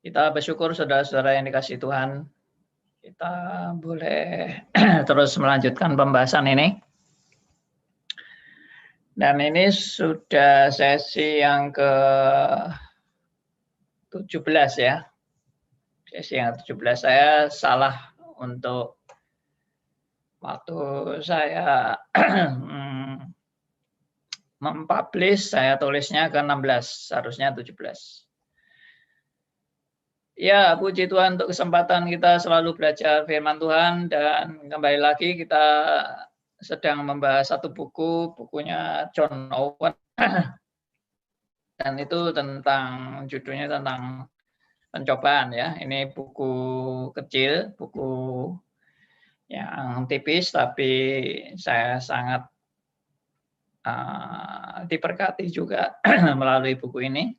Kita bersyukur saudara-saudara yang dikasihi Tuhan, kita boleh terus melanjutkan pembahasan ini. Dan ini sudah sesi yang ke-17 ya. Sesi yang ke-17. Saya salah untuk waktu saya mempublish, saya tulisnya ke-16, seharusnya 17. Ya, puji Tuhan untuk kesempatan kita selalu belajar firman Tuhan, dan kembali lagi kita sedang membahas satu buku, bukunya John Owen, dan itu tentang, judulnya tentang pencobaan ya. Ini buku kecil, buku yang tipis, tapi saya sangat diberkati juga melalui buku ini.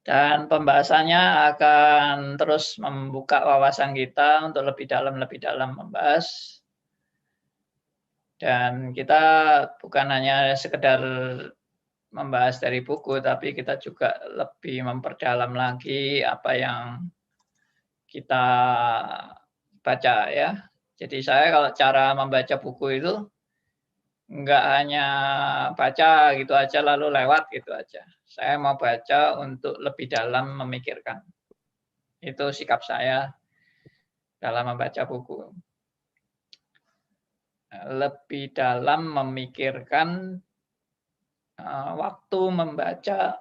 Dan pembahasannya akan terus membuka wawasan kita untuk lebih dalam membahas. Dan kita bukan hanya sekedar membahas dari buku, tapi kita juga lebih memperdalam lagi apa yang kita baca ya. Jadi saya kalau cara membaca buku itu enggak hanya baca gitu aja lalu lewat gitu aja. Saya mau baca untuk lebih dalam memikirkan. Itu sikap saya dalam membaca buku. Lebih dalam memikirkan waktu membaca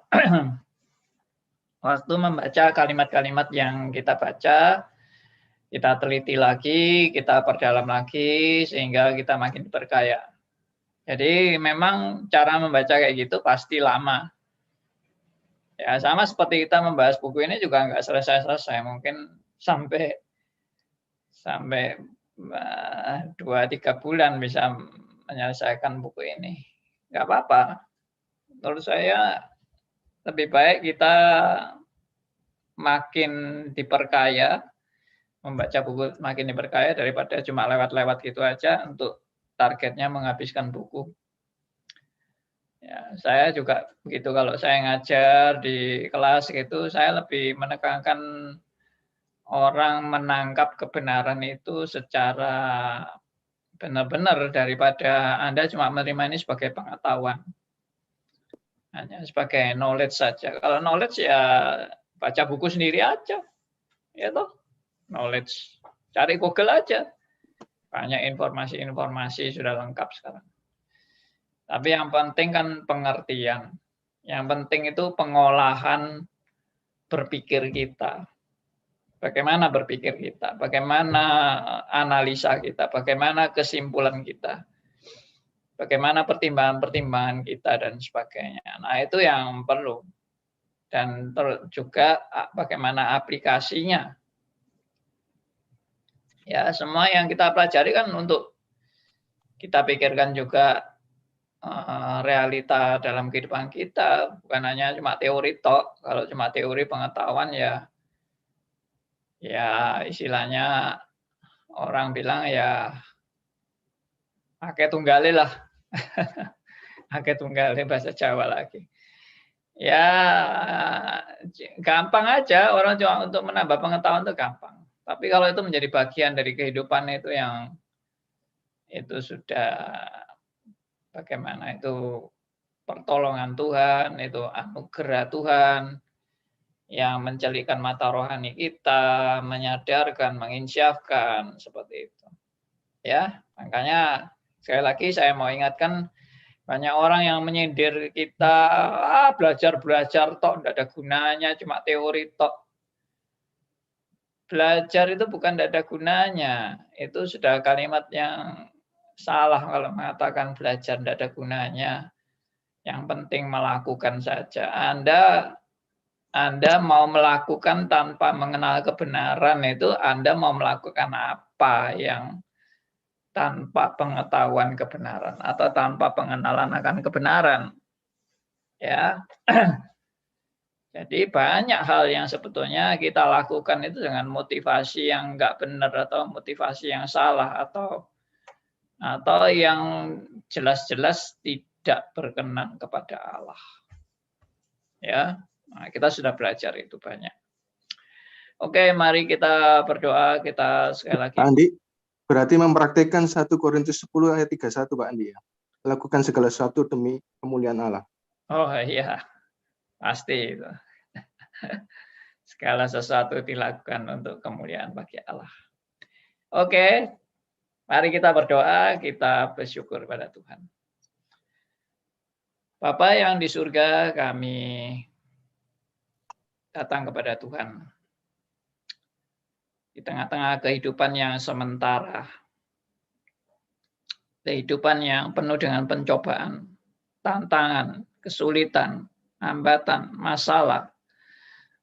kalimat-kalimat yang kita baca, kita teliti lagi, kita perdalam lagi sehingga kita makin diperkaya. Jadi memang cara membaca kayak gitu pasti lama. Ya, sama seperti kita membahas buku ini juga nggak selesai-selesai. Mungkin sampai 2-3 bulan bisa menyelesaikan buku ini. Nggak apa-apa. Menurut saya lebih baik kita makin diperkaya, membaca buku makin diperkaya daripada cuma lewat-lewat gitu aja untuk targetnya menghabiskan buku. Ya, saya juga begitu, kalau saya ngajar di kelas gitu, saya lebih menekankan orang menangkap kebenaran itu secara benar-benar daripada Anda cuma menerima ini sebagai pengetahuan. Hanya sebagai knowledge saja. Kalau knowledge ya baca buku sendiri aja. Ya toh, knowledge. Cari Google aja. Banyak informasi-informasi sudah lengkap sekarang. Tapi yang penting kan pengertian. Yang penting itu pengolahan berpikir kita. Bagaimana berpikir kita, bagaimana analisa kita, bagaimana kesimpulan kita, bagaimana pertimbangan-pertimbangan kita dan sebagainya. Nah, itu yang perlu. Dan juga bagaimana aplikasinya. Ya, semua yang kita pelajari kan untuk kita pikirkan juga realita dalam kehidupan kita, bukan hanya cuma teori tok. Kalau cuma teori pengetahuan ya istilahnya orang bilang ya akeh tunggale lah. Akeh tunggale bahasa Jawa lagi. Ya gampang aja, orang cuma untuk menambah pengetahuan itu gampang. Tapi kalau itu menjadi bagian dari kehidupan itu sudah bagaimana, itu pertolongan Tuhan, itu anugerah Tuhan yang mencelikan mata rohani kita, menyadarkan, menginsyafkan, seperti itu. Ya, makanya sekali lagi saya mau ingatkan, banyak orang yang menyindir kita, belajar-belajar tok, tidak ada gunanya, cuma teori tok. Belajar itu bukan tidak ada gunanya, itu sudah kalimat yang salah kalau mengatakan belajar tidak ada gunanya. Yang penting melakukan saja. Anda mau melakukan tanpa mengenal kebenaran, itu Anda mau melakukan apa yang tanpa pengetahuan kebenaran atau tanpa pengenalan akan kebenaran. Ya. Jadi banyak hal yang sebetulnya kita lakukan itu dengan motivasi yang enggak benar atau motivasi yang salah atau yang jelas-jelas tidak berkenan kepada Allah. Ya. Nah, kita sudah belajar itu banyak. Oke, mari kita berdoa. Kita sekali lagi. Pak Andi, berarti mempraktikkan 1 Korintus 10 ayat 31 Pak Andi ya. Lakukan segala sesuatu demi kemuliaan Allah. Oh iya, pasti itu. Segala sesuatu dilakukan untuk kemuliaan bagi Allah. Oke, mari kita berdoa, kita bersyukur pada Tuhan. Bapa yang di surga, kami datang kepada Tuhan. Di tengah-tengah kehidupan yang sementara, kehidupan yang penuh dengan pencobaan, tantangan, kesulitan, hambatan, masalah,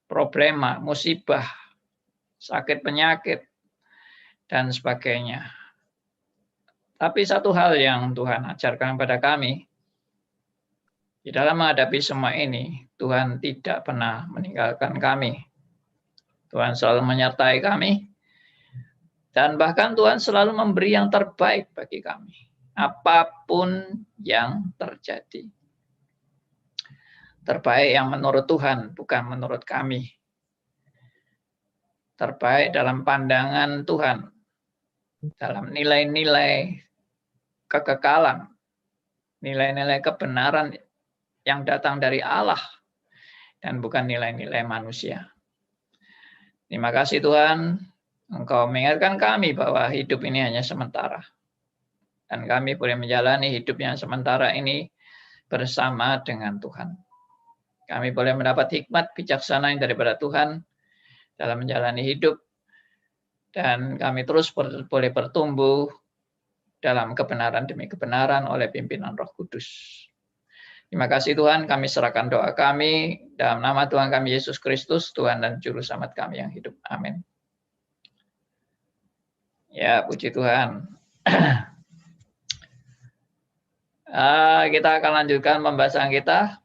problema, musibah, sakit penyakit, dan sebagainya. Tapi satu hal yang Tuhan ajarkan kepada kami, di dalam menghadapi semua ini, Tuhan tidak pernah meninggalkan kami. Tuhan selalu menyertai kami, dan bahkan Tuhan selalu memberi yang terbaik bagi kami. Apapun yang terjadi. Terbaik yang menurut Tuhan, bukan menurut kami. Terbaik dalam pandangan Tuhan, dalam nilai-nilai kekekalan, nilai-nilai kebenaran yang datang dari Allah, dan bukan nilai-nilai manusia. Terima kasih Tuhan, Engkau mengingatkan kami bahwa hidup ini hanya sementara. Dan kami boleh menjalani hidup yang sementara ini bersama dengan Tuhan. Kami boleh mendapat hikmat bijaksana yang daripada Tuhan dalam menjalani hidup. Dan kami terus boleh bertumbuh dalam kebenaran demi kebenaran oleh pimpinan Roh Kudus. Terima kasih Tuhan, kami serahkan doa kami dalam nama Tuhan kami Yesus Kristus, Tuhan dan Juru Selamat kami yang hidup. Amin. Ya, puji Tuhan. Kita akan lanjutkan pembahasan kita.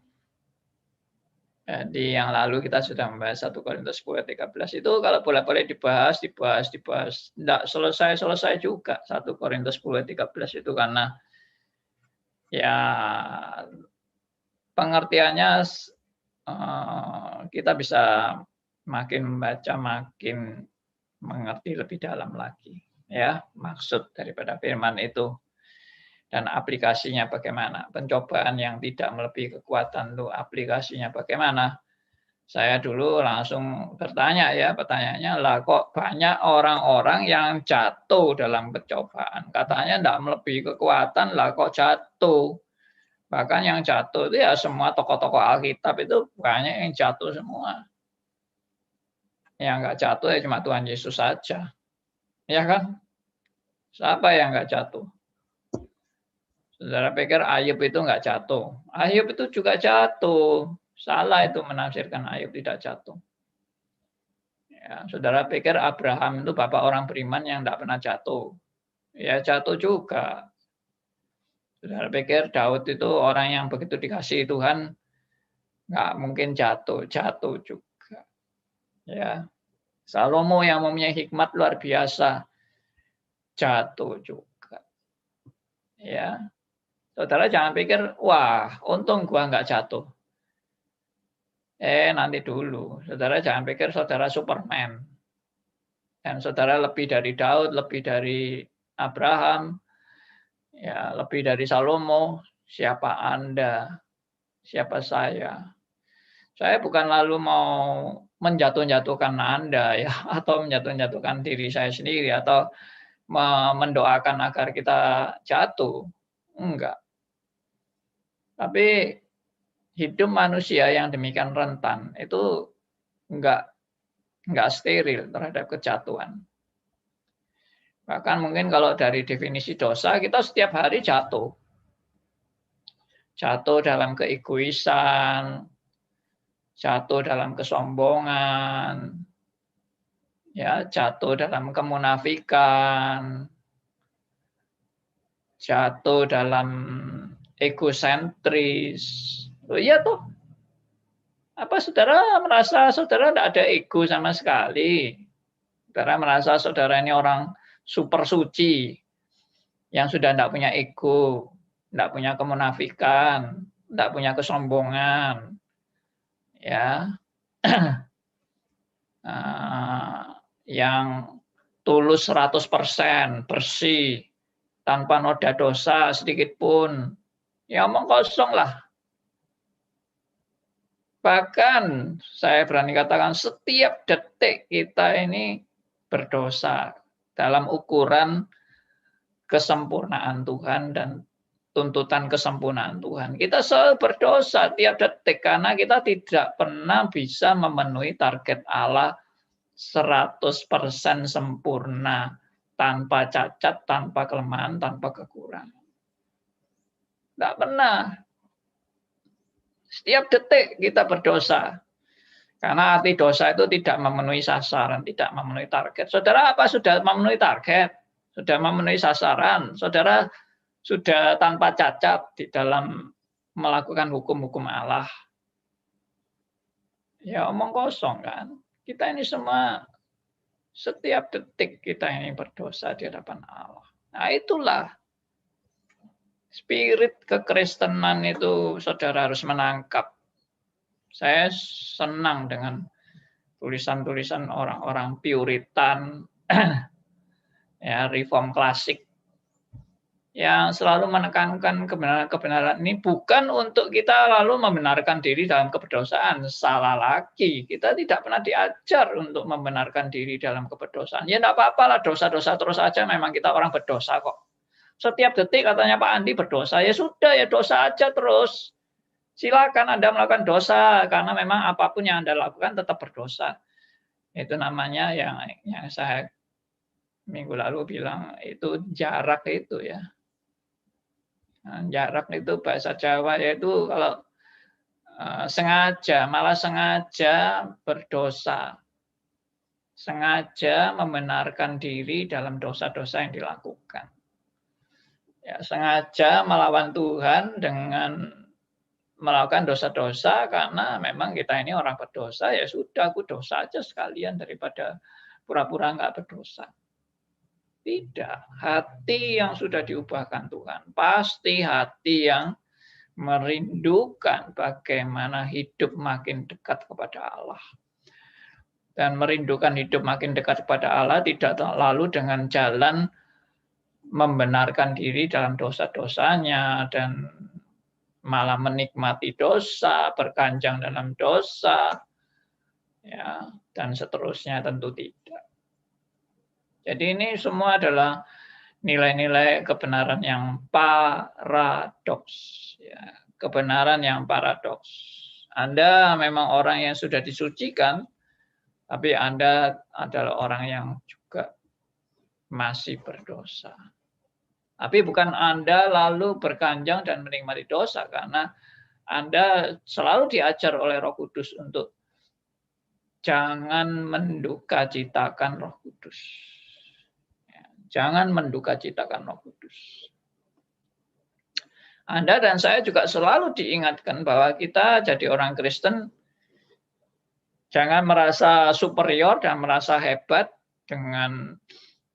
Di yang lalu kita sudah membahas 1 Korintus 10:13 itu kalau boleh dibahas. Tidak selesai juga 1 Korintus 10:13 itu karena ya pengertiannya kita bisa makin membaca makin mengerti lebih dalam lagi ya maksud daripada firman itu dan aplikasinya bagaimana, pencobaan yang tidak melebihi kekuatan itu aplikasinya bagaimana. Saya dulu langsung bertanya ya, pertanyaannya lah kok banyak orang-orang yang jatuh dalam pencobaan, katanya tidak melebihi kekuatan lah kok jatuh. Bahkan yang jatuh itu ya semua tokoh-tokoh Alkitab itu banyak yang jatuh semua. Yang nggak jatuh ya cuma Tuhan Yesus saja. Ya kan? Siapa yang nggak jatuh? Saudara pikir Ayub itu nggak jatuh. Ayub itu juga jatuh. Salah itu menafsirkan Ayub tidak jatuh. Ya, saudara pikir Abraham itu bapak orang beriman yang tidak pernah jatuh. Ya jatuh juga. Saudara pikir Daud itu orang yang begitu dikasihi Tuhan, nggak mungkin jatuh juga. Ya, Salomo yang mempunyai hikmat luar biasa, jatuh juga. Ya, saudara jangan pikir, wah untung gua nggak jatuh. Nanti dulu, saudara jangan pikir saudara Superman. Dan saudara lebih dari Daud, lebih dari Abraham, ya lebih dari Salomo. Siapa Anda? Siapa saya? Saya bukan lalu mau menjatuh-jatuhkan Anda ya, atau menjatuh-jatuhkan diri saya sendiri, atau mendoakan agar kita jatuh. Enggak. Tapi hidup manusia yang demikian rentan itu enggak steril terhadap kejatuhan. Bahkan mungkin kalau dari definisi dosa, kita setiap hari jatuh. Jatuh dalam keegoisan, jatuh dalam kesombongan, ya, jatuh dalam kemunafikan, jatuh dalam egosentris. Oh iya toh. Apa saudara merasa saudara tidak ada ego sama sekali? Saudara merasa saudara ini orang super suci yang sudah tidak punya ego, tidak punya kemunafikan, tidak punya kesombongan. ya, yang tulus 100%, bersih, tanpa noda dosa sedikit pun, ya omong kosong lah. Bahkan saya berani katakan setiap detik kita ini berdosa dalam ukuran kesempurnaan Tuhan dan tuntutan kesempurnaan Tuhan. Kita selalu berdosa tiap detik karena kita tidak pernah bisa memenuhi target Allah 100% sempurna, tanpa cacat, tanpa kelemahan, tanpa kekurangan. Tidak pernah. Setiap detik kita berdosa. Karena arti dosa itu tidak memenuhi sasaran, tidak memenuhi target. Saudara apa sudah memenuhi target? Sudah memenuhi sasaran? Saudara sudah tanpa cacat di dalam melakukan hukum-hukum Allah? Ya omong kosong kan. Kita ini semua setiap detik kita ini berdosa di hadapan Allah. Nah itulah spirit kekristenan itu saudara harus menangkap. Saya senang dengan tulisan-tulisan orang-orang Puritan, ya, Reform klasik, yang selalu menekankan kebenaran-kebenaran ini bukan untuk kita lalu membenarkan diri dalam keberdosaan. Salah lagi, kita tidak pernah diajar untuk membenarkan diri dalam keberdosaan. Ya enggak apa-apa lah, dosa-dosa terus aja, memang kita orang berdosa kok. Setiap detik katanya Pak Andi berdosa, ya sudah ya dosa aja terus. Silakan Anda melakukan dosa, karena memang apapun yang Anda lakukan tetap berdosa. Itu namanya yang saya minggu lalu bilang, itu jarak itu ya. Nah, jarak itu bahasa Jawa, yaitu kalau sengaja, malah sengaja berdosa. Sengaja membenarkan diri dalam dosa-dosa yang dilakukan. Ya, sengaja melawan Tuhan dengan melakukan dosa-dosa karena memang kita ini orang berdosa, ya sudah aku dosa aja sekalian daripada pura-pura nggak berdosa. Tidak, hati yang sudah diubahkan Tuhan, pasti hati yang merindukan bagaimana hidup makin dekat kepada Allah. Dan merindukan hidup makin dekat kepada Allah tidak lalu dengan jalan membenarkan diri dalam dosa-dosanya dan malah menikmati dosa, berkanjang dalam dosa, ya, dan seterusnya, tentu tidak. Jadi ini semua adalah nilai-nilai kebenaran yang paradoks, ya, kebenaran yang paradoks. Anda memang orang yang sudah disucikan, tapi Anda adalah orang yang juga masih berdosa. Tapi bukan Anda lalu berkanjang dan menikmati dosa, karena Anda selalu diajar oleh Roh Kudus untuk jangan mendukacitakan Roh Kudus. Jangan mendukacitakan Roh Kudus. Anda dan saya juga selalu diingatkan bahwa kita jadi orang Kristen jangan merasa superior dan merasa hebat dengan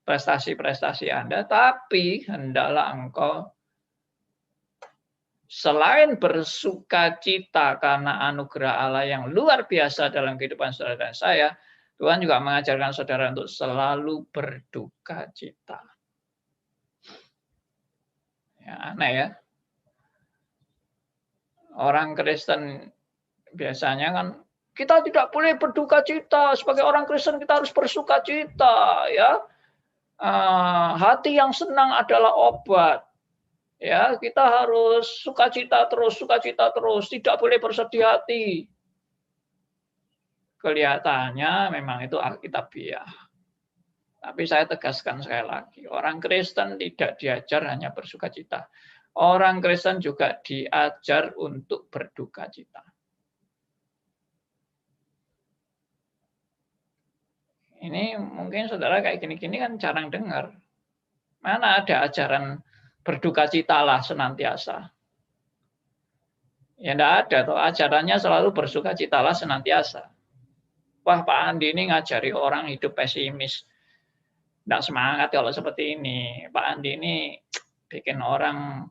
prestasi-prestasi Anda, tapi hendaklah engkau selain bersukacita karena anugerah Allah yang luar biasa dalam kehidupan saudara dan saya, Tuhan juga mengajarkan saudara untuk selalu berduka cita. Ya, aneh ya. Orang Kristen biasanya kan kita tidak boleh berduka cita. Sebagai orang Kristen kita harus bersuka cita, ya. Hati yang senang adalah obat. Ya, kita harus sukacita terus, tidak boleh bersedih hati. Kelihatannya memang itu alkitabiah. Tapi saya tegaskan sekali lagi, orang Kristen tidak diajar hanya bersukacita. Orang Kristen juga diajar untuk berduka cita. Ini mungkin saudara kayak gini-gini kan jarang dengar. Mana ada ajaran berduka citalah senantiasa. Ya enggak ada tuh, ajarannya selalu bersuka citalah senantiasa. Wah, Pak Andi ini ngajari orang hidup pesimis. Enggak semangat kalau seperti ini. Pak Andi ini bikin orang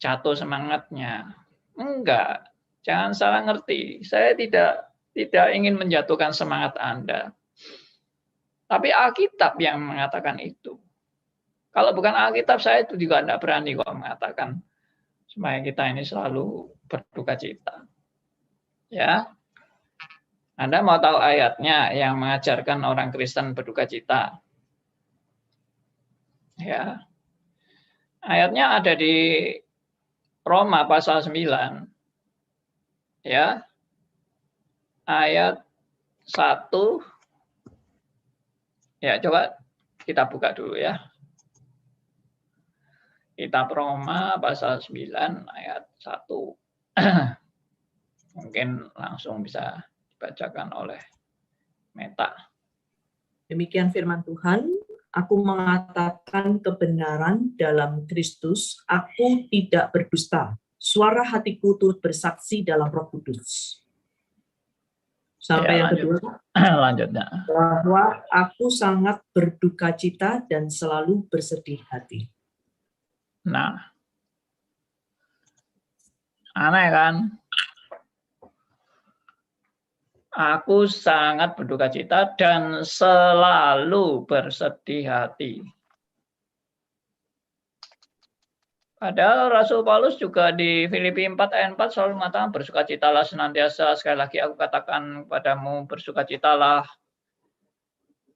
jatuh semangatnya. Enggak. Jangan salah ngerti. Saya tidak ingin menjatuhkan semangat Anda. Tapi Alkitab yang mengatakan itu. Kalau bukan Alkitab, saya itu juga tidak berani kok mengatakan supaya kita ini selalu berduka cita. Ya, Anda mau tahu ayatnya yang mengajarkan orang Kristen berduka cita? Ya, ayatnya ada di Roma pasal 9. Ya, ayat 1. Ya, coba kita buka dulu ya. Kitab Roma pasal 9 ayat 1. Mungkin langsung bisa dibacakan oleh Meta. Demikian firman Tuhan, aku mengatakan kebenaran dalam Kristus, aku tidak berdusta. Suara hatiku turut bersaksi dalam Roh Kudus. Sampai Ya, yang kedua, lanjutnya. bahwa aku sangat berduka cita dan selalu bersedih hati. Nah, aneh kan? Aku sangat berduka cita dan selalu bersedih hati. Padahal Rasul Paulus juga di Filipi 4 ayat 4 selalu mengatakan bersukacitalah senantiasa. Sekali lagi aku katakan kepadamu bersukacitalah.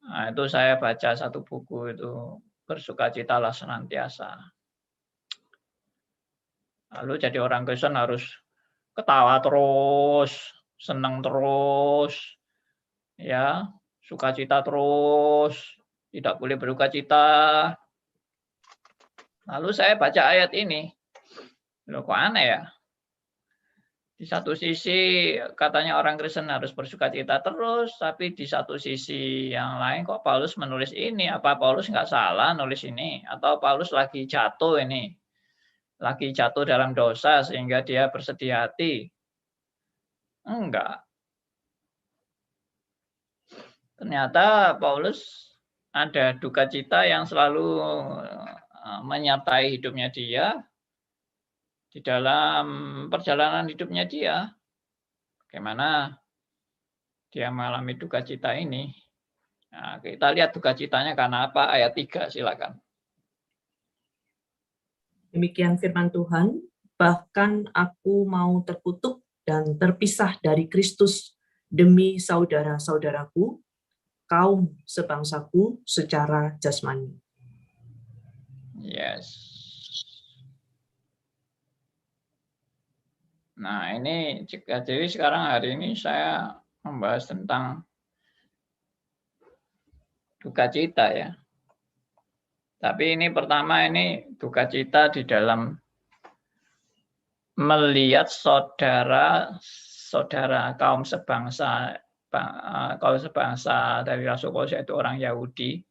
Nah, itu saya baca satu buku itu, bersukacitalah senantiasa. Lalu jadi orang Kristen harus ketawa terus, senang terus, ya, sukacita terus, tidak boleh berduka cita. Lalu saya baca ayat ini, loh kok aneh ya? Di satu sisi katanya orang Kristen harus bersukacita terus, tapi di satu sisi yang lain kok Paulus menulis ini? Apa Paulus nggak salah nulis ini? Atau Paulus lagi jatuh ini? Lagi jatuh dalam dosa sehingga dia bersedih hati? Enggak. Ternyata Paulus ada duka cita yang selalu menyertai hidupnya dia di dalam perjalanan hidupnya dia. Bagaimana dia mengalami duka cita ini? Nah, kita lihat duka citanya karena apa? Ayat 3, silakan. Demikian firman Tuhan, bahkan aku mau terkutuk dan terpisah dari Kristus demi saudara-saudaraku, kaum sebangsaku secara jasmani. Yes. Nah, ini jadi sekarang hari ini saya membahas tentang duka cita ya. Tapi ini pertama ini duka cita di dalam melihat saudara kaum sebangsa dari Rasul Paulus, yaitu orang Yahudi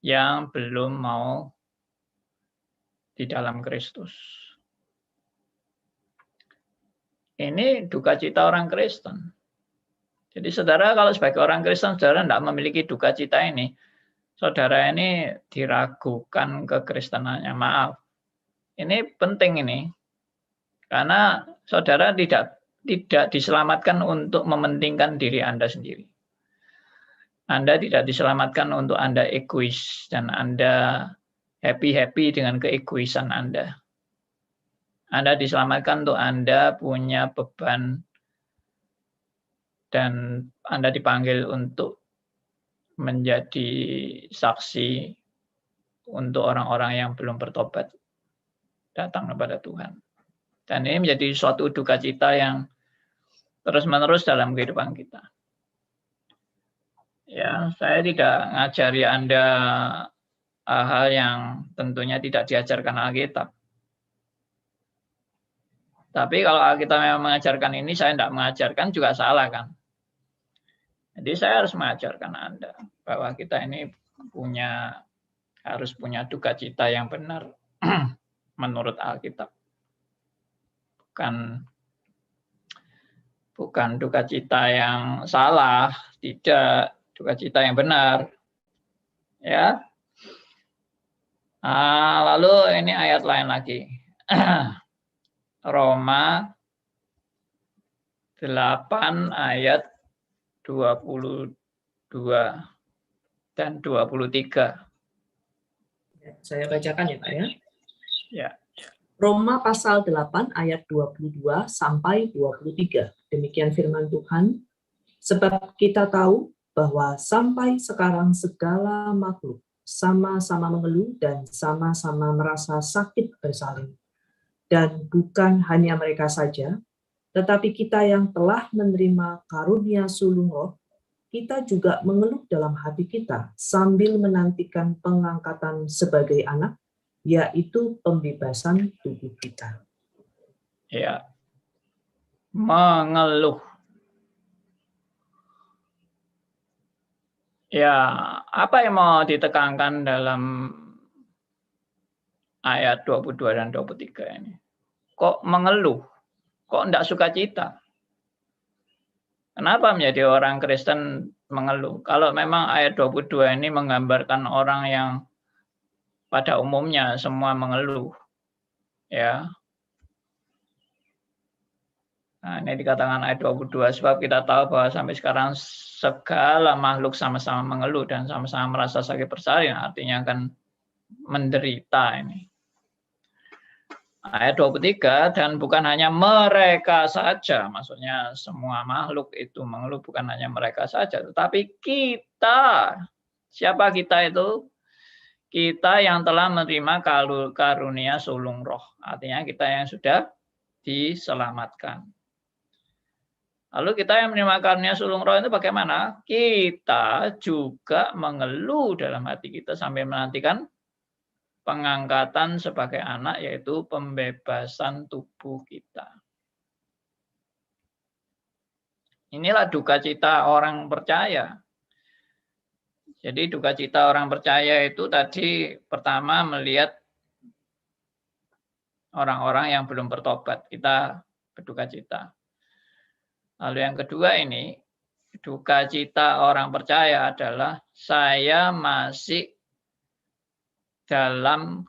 yang belum mau di dalam Kristus. Ini duka cita orang Kristen. Jadi saudara kalau sebagai orang Kristen saudara tidak memiliki duka cita ini, saudara ini diragukan kekristenannya. Maaf. Ini penting ini. Karena saudara tidak diselamatkan untuk mementingkan diri Anda sendiri. Anda tidak diselamatkan untuk Anda egois dan Anda happy-happy dengan keegoisan Anda. Anda diselamatkan untuk Anda punya beban dan Anda dipanggil untuk menjadi saksi untuk orang-orang yang belum bertobat datang kepada Tuhan. Dan ini menjadi suatu duka cita yang terus-menerus dalam kehidupan kita. Ya, saya tidak ngajari Anda hal yang tentunya tidak diajarkan Alkitab. Tapi kalau Alkitab memang mengajarkan ini, saya tidak mengajarkan juga salah kan. Jadi saya harus mengajarkan Anda bahwa kita ini harus punya duka cita yang benar menurut Alkitab. Bukan duka cita yang salah, tidak, duka cita yang benar. Ya. Lalu ini ayat lain lagi. Roma ayat 22 dan 23. Saya bacakan ya Pak ya. Ya. Roma pasal 8 ayat 22 sampai 23. Demikian firman Tuhan. Sebab kita tahu bahwa sampai sekarang segala makhluk sama-sama mengeluh dan sama-sama merasa sakit bersalin. Dan bukan hanya mereka saja, tetapi kita yang telah menerima karunia sulung roh, kita juga mengeluh dalam hati kita sambil menantikan pengangkatan sebagai anak, yaitu pembebasan tubuh kita. Ya. Mengeluh. Ya, apa yang mau ditekankan dalam ayat 22 dan 23 ini? Kok mengeluh? Kok enggak sukacita? Kenapa menjadi orang Kristen mengeluh? Kalau memang ayat 22 ini menggambarkan orang yang pada umumnya semua mengeluh. Ya. Nah, ini dikatakan ayat 22, sebab kita tahu bahwa sampai sekarang segala makhluk sama-sama mengeluh dan sama-sama merasa sakit bersalin, artinya akan menderita ini. Ayat 23, dan bukan hanya mereka saja, maksudnya semua makhluk itu mengeluh, bukan hanya mereka saja, tetapi kita. Siapa kita itu? Kita yang telah menerima karunia sulung roh, artinya kita yang sudah diselamatkan. Lalu kita yang menerima karunia sulung roh itu bagaimana? Kita juga mengeluh dalam hati kita sambil menantikan pengangkatan sebagai anak, yaitu pembebasan tubuh kita. Inilah duka cita orang percaya. Jadi duka cita orang percaya itu tadi pertama melihat orang-orang yang belum bertobat. Kita berduka cita. Lalu yang kedua ini, duka cita orang percaya adalah saya masih dalam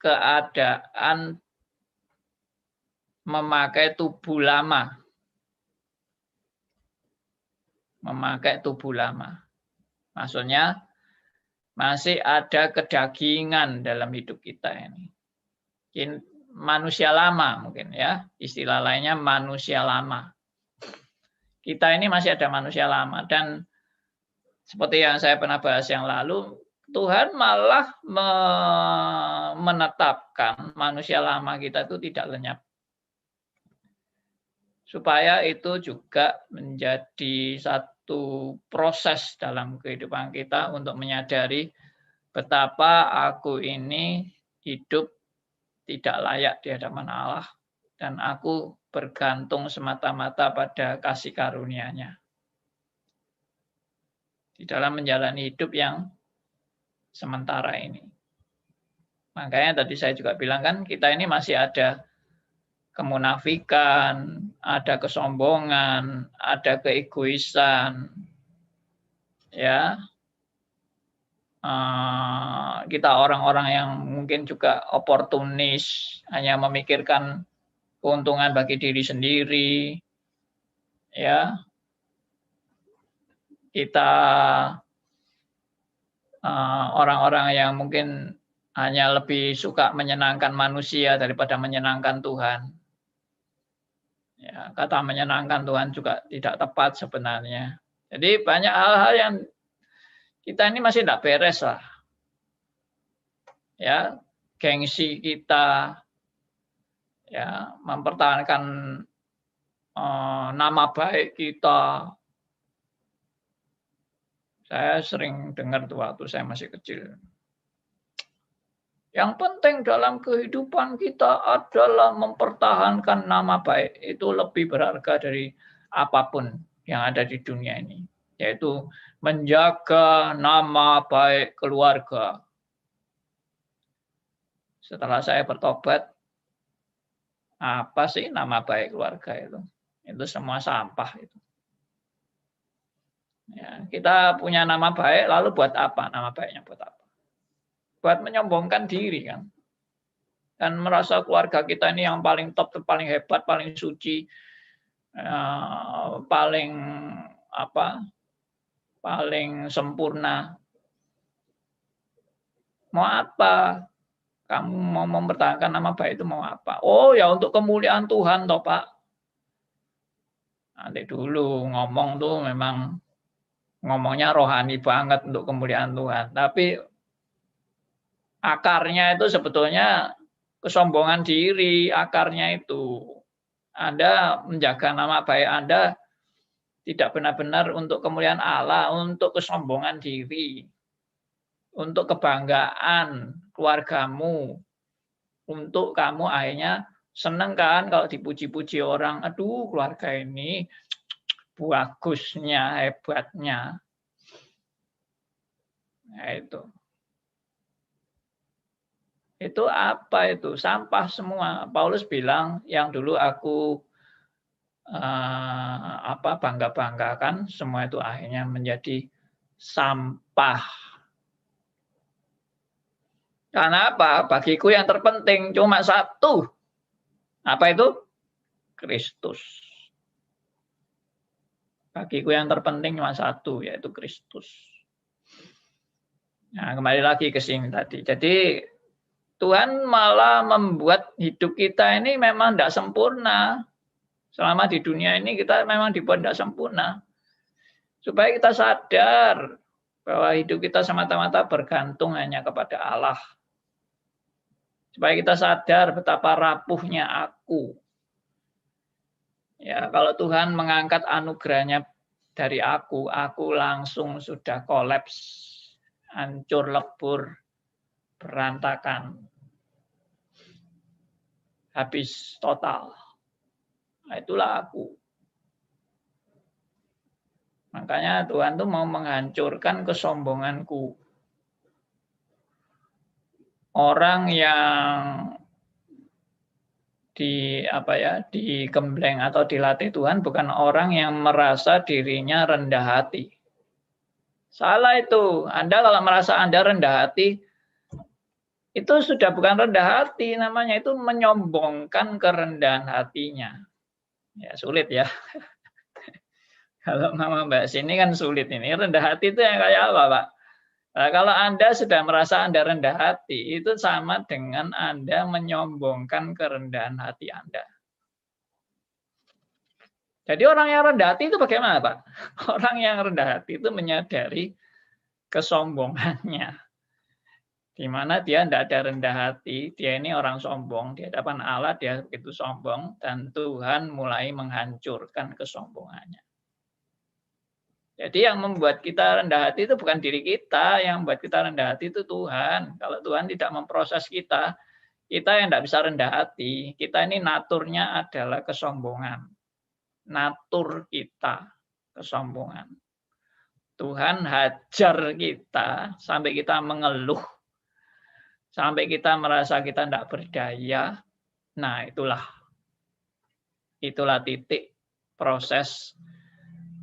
keadaan memakai tubuh lama. Memakai tubuh lama. Maksudnya masih ada kedagingan dalam hidup kita ini. Manusia lama mungkin ya, istilah lainnya manusia lama. Kita ini masih ada manusia lama, dan seperti yang saya pernah bahas yang lalu, Tuhan malah menetapkan manusia lama kita itu tidak lenyap. Supaya itu juga menjadi satu proses dalam kehidupan kita untuk menyadari betapa aku ini hidup tidak layak di hadapan Allah, dan aku bergantung semata-mata pada kasih karunia-Nya di dalam menjalani hidup yang sementara ini. Makanya tadi saya juga bilang kan, kita ini masih ada kemunafikan, ada kesombongan, ada keegoisan, ya. Kita orang-orang yang mungkin juga oportunis, hanya memikirkan keuntungan bagi diri sendiri, ya. Kita orang-orang yang mungkin hanya lebih suka menyenangkan manusia daripada menyenangkan Tuhan. Ya, kata menyenangkan Tuhan juga tidak tepat sebenarnya. Jadi banyak hal-hal yang kita ini masih tidak beres lah. Ya, gengsi kita, ya, mempertahankan nama baik kita. Saya sering dengar tuh waktu saya masih kecil. Yang penting dalam kehidupan kita adalah mempertahankan nama baik. Itu lebih berharga dari apapun yang ada di dunia ini. Yaitu menjaga nama baik keluarga. Setelah saya bertobat, apa sih nama baik keluarga itu? Itu semua sampah itu. Ya, kita punya nama baik, lalu buat apa? Nama baiknya buat apa? Buat menyombongkan diri kan, dan merasa keluarga kita ini yang paling top, paling hebat, paling suci, paling paling sempurna. Mau apa? Kamu mau mempertahankan nama baik itu mau apa? Oh ya untuk kemuliaan Tuhan toh Pak. Nanti dulu ngomong tuh memang ngomongnya rohani banget untuk kemuliaan Tuhan. Tapi akarnya itu sebetulnya kesombongan diri, akarnya itu. Anda menjaga nama baik Anda tidak benar-benar untuk kemuliaan Allah, untuk kesombongan diri, untuk kebanggaan keluargamu, untuk kamu akhirnya seneng kan kalau dipuji-puji orang, aduh keluarga ini bagusnya, hebatnya. Nah, itu apa itu? Sampah semua. Paulus bilang yang dulu aku bangga-banggakan, semua itu akhirnya menjadi sampah. Karena apa? Bagiku yang terpenting cuma satu. Apa itu? Kristus. Bagiku yang terpenting cuma satu, yaitu Kristus. Nah, kembali lagi ke sini tadi. Jadi Tuhan malah membuat hidup kita ini memang tidak sempurna. Selama di dunia ini kita memang dibuat tidak sempurna. Supaya kita sadar bahwa hidup kita semata-mata bergantung hanya kepada Allah. Supaya kita sadar betapa rapuhnya aku. Ya, kalau Tuhan mengangkat anugerahnya dari aku langsung sudah kolaps, hancur lebur, berantakan. Habis total. Nah, itulah aku. Makanya Tuhan tuh mau menghancurkan kesombonganku. Orang yang digembleng atau dilatih Tuhan bukan orang yang merasa dirinya rendah hati. Salah itu. Anda kalau merasa Anda rendah hati, itu sudah bukan rendah hati, namanya itu menyombongkan kerendahan hatinya. Ya sulit ya. Kalau Mama Mbak sini kan sulit ini. Rendah hati itu yang kayak apa, Pak? Nah, kalau Anda sudah merasa Anda rendah hati, itu sama dengan Anda menyombongkan kerendahan hati Anda. Jadi orang yang rendah hati itu bagaimana, Pak? Orang yang rendah hati itu menyadari kesombongannya. Di mana dia tidak ada rendah hati, dia ini orang sombong, di hadapan Allah dia begitu sombong, dan Tuhan mulai menghancurkan kesombongannya. Jadi yang membuat kita rendah hati itu bukan diri kita, yang membuat kita rendah hati itu Tuhan. Kalau Tuhan tidak memproses kita yang tidak bisa rendah hati. Kita ini naturnya adalah kesombongan. Natur kita, kesombongan. Tuhan hajar kita sampai kita mengeluh. Sampai kita merasa kita tidak berdaya. Nah, itulah titik proses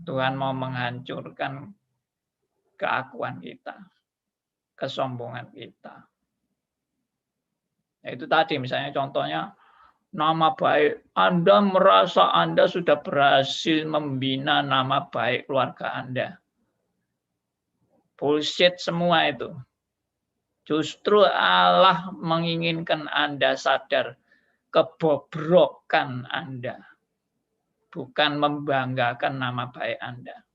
Tuhan mau menghancurkan keakuan kita, kesombongan kita. Itu tadi misalnya contohnya nama baik. Anda merasa Anda sudah berhasil membina nama baik keluarga Anda. Bullshit semua itu. Justru Allah menginginkan Anda sadar kebobrokan Anda. Bukan membanggakan nama baik Anda.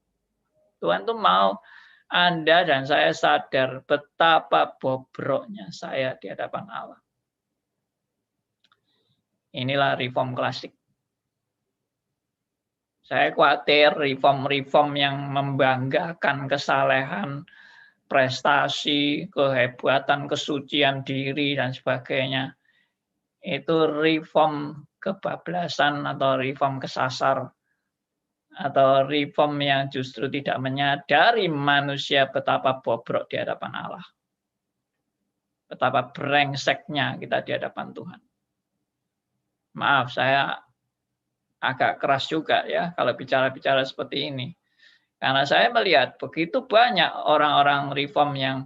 Tuhan tuh mau Anda dan saya sadar betapa bobroknya saya di hadapan Allah. Inilah reform klasik. Saya khawatir reform yang membanggakan kesalehan, prestasi, kehebatan, kesucian diri, dan sebagainya. Itu reform kebablasan atau reform kesasar. Atau reform yang justru tidak menyadari manusia betapa bobrok di hadapan Allah. Betapa brengseknya kita di hadapan Tuhan. Maaf, saya agak keras juga ya kalau bicara-bicara seperti ini. Karena saya melihat begitu banyak orang-orang reform yang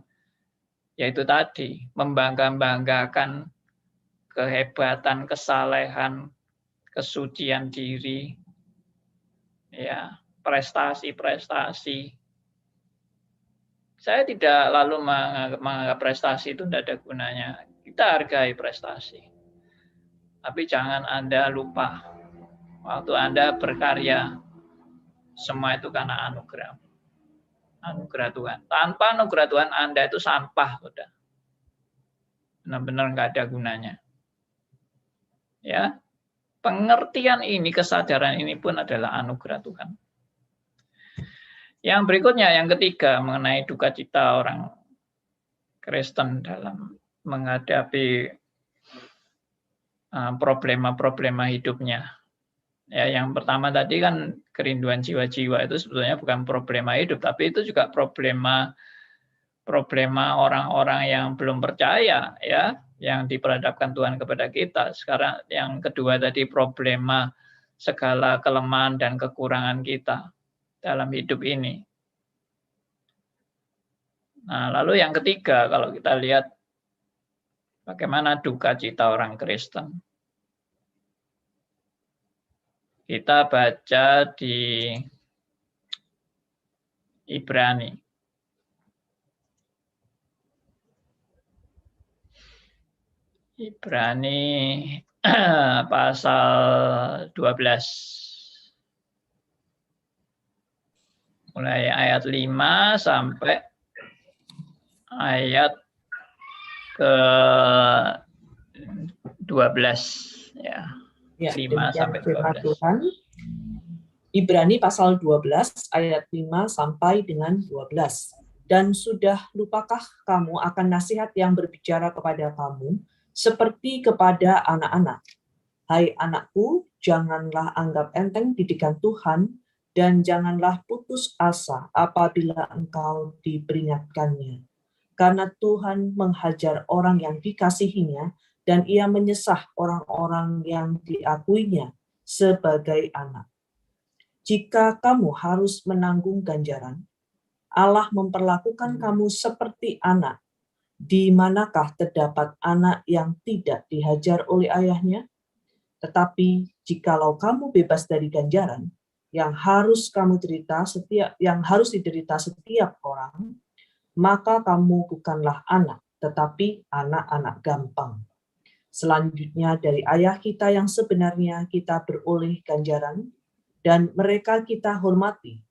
yaitu tadi membangga-banggakan kehebatan, kesalehan, kesucian diri, ya, prestasi-prestasi. Saya tidak lalu menganggap prestasi itu tidak ada gunanya. Kita hargai prestasi. Tapi jangan Anda lupa, waktu Anda berkarya, semua itu karena anugerah. Anugerah Tuhan. Tanpa anugerah Tuhan, Anda itu sampah, udah. Benar-benar nggak ada gunanya. Ya, pengertian ini, kesadaran ini pun adalah anugerah Tuhan. Yang berikutnya, yang ketiga, mengenai duka cita orang Kristen dalam menghadapi problema-problema hidupnya. Ya, yang pertama tadi kan kerinduan jiwa-jiwa itu sebetulnya bukan problema hidup, tapi itu juga problema orang-orang yang belum percaya, ya, yang diperhadapkan Tuhan kepada kita. Sekarang yang kedua tadi problema segala kelemahan dan kekurangan kita dalam hidup ini. Nah, lalu yang ketiga, kalau kita lihat bagaimana duka cita orang Kristen. Kita baca di Ibrani. Ibrani pasal 12. Mulai ayat 5 sampai ayat ke-12 ya. Ya, 5 sampai 12. Tuhan. Ibrani pasal 12 ayat 5 sampai dengan 12. Dan sudah lupakah kamu akan nasihat yang berbicara kepada kamu seperti kepada anak-anak? Hai anakku, janganlah anggap enteng didikan Tuhan dan janganlah putus asa apabila engkau diperingatkannya. Karena Tuhan menghajar orang yang dikasihinya dan ia menyesah orang-orang yang diakuinya sebagai anak. Jika kamu harus menanggung ganjaran, Allah memperlakukan kamu seperti anak. Di manakah terdapat anak yang tidak dihajar oleh ayahnya? Tetapi jikalau kamu bebas dari ganjaran yang harus diderita setiap orang, maka kamu bukanlah anak, tetapi anak-anak gampang. Selanjutnya dari ayah kita yang sebenarnya kita beroleh ganjaran, dan mereka kita hormati.